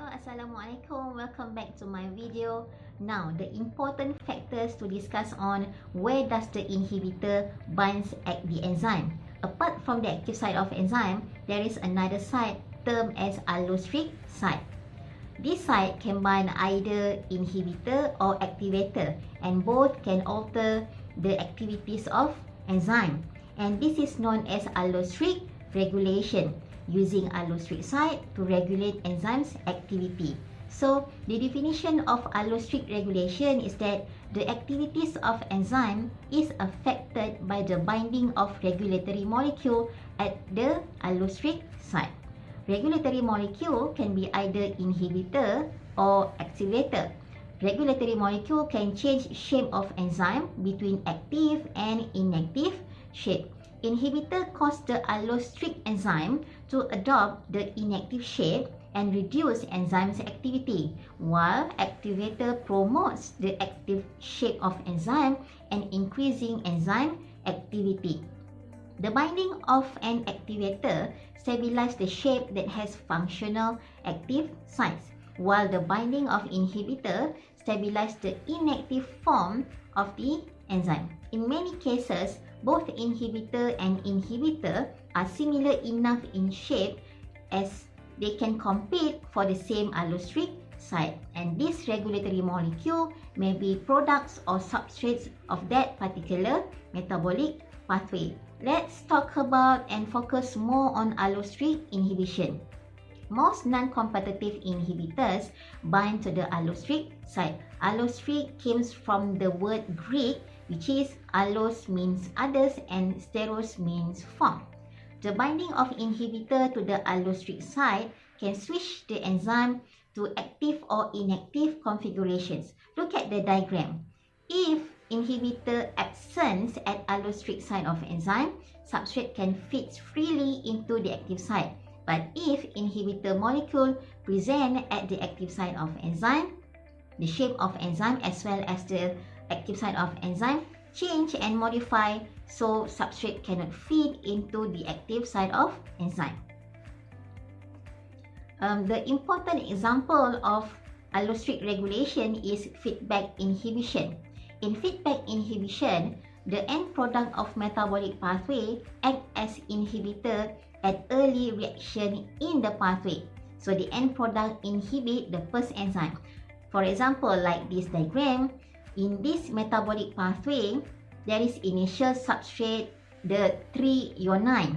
Hello, Assalamualaikum. Welcome back to my video. Now, the important factors to discuss on where does the inhibitor binds at the enzyme. Apart from the active site of enzyme, there is another site termed as allosteric site. This site can bind either inhibitor or activator, and both can alter the activities of enzyme. And this is known as allosteric regulation, using allosteric site to regulate enzymes activity. So the definition of allosteric regulation is that the activities of enzyme is affected by the binding of regulatory molecule at the allosteric site. Regulatory molecule can be either inhibitor or activator. Regulatory molecule can change shape of enzyme between active and inactive shape. Inhibitor cause the allosteric enzyme to adopt the inactive shape and reduce enzyme's activity, while activator promotes the active shape of enzyme and increasing enzyme activity. The binding of an activator stabilizes the shape that has functional active sites, while the binding of inhibitor stabilizes the inactive form of the enzyme. In many cases, both inhibitor and inhibitor are similar enough in shape as they can compete for the same allosteric site, and this regulatory molecule may be products or substrates of that particular metabolic pathway. Let's talk about and focus more on allosteric inhibition. Most non-competitive inhibitors bind to the allosteric site. Allosteric comes from the word Greek, which is allos means others and steros means form. The binding of inhibitor to the allosteric site can switch the enzyme to active or inactive configurations. Look at the diagram. If inhibitor absent at allosteric site of enzyme, substrate can fit freely into the active site. But if inhibitor molecule present at the active site of enzyme, the shape of enzyme as well as the active site of enzyme change and modify, so substrate cannot feed into the active site of enzyme. The important example of allosteric regulation is feedback inhibition. In feedback inhibition, the end product of metabolic pathway acts as inhibitor at early reaction in the pathway. So the end product inhibit the first enzyme. For example, like this diagram, in this metabolic pathway, there is initial substrate, the 3-ionine.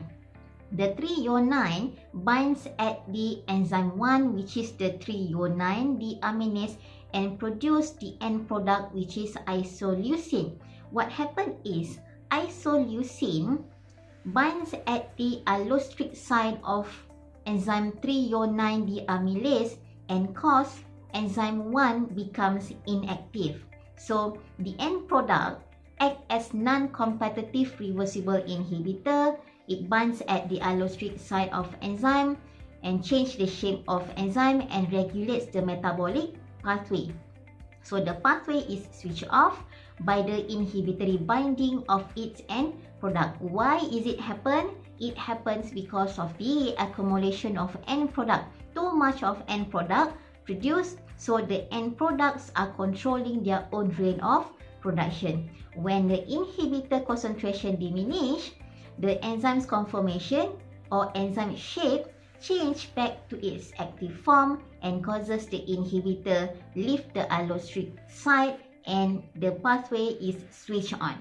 The 3-ionine binds at the enzyme 1, which is the 3-ionine deaminase, and produce the end product, which is isoleucine. What happened is isoleucine binds at the allosteric site of enzyme 3-ionine deamylase and cause enzyme 1 becomes inactive. So the end product acts as non-competitive reversible inhibitor. It binds at the allosteric site of enzyme and change the shape of enzyme and regulates the metabolic pathway. So the pathway is switched off by the inhibitory binding of its end product. Why is it happen? It happens because of the accumulation of end product. Too much of end product produced, so the end products are controlling their own rate of production. When the inhibitor concentration diminish, the enzyme's conformation or enzyme shape change back to its active form and causes the inhibitor leave the allosteric site and the pathway is switched on.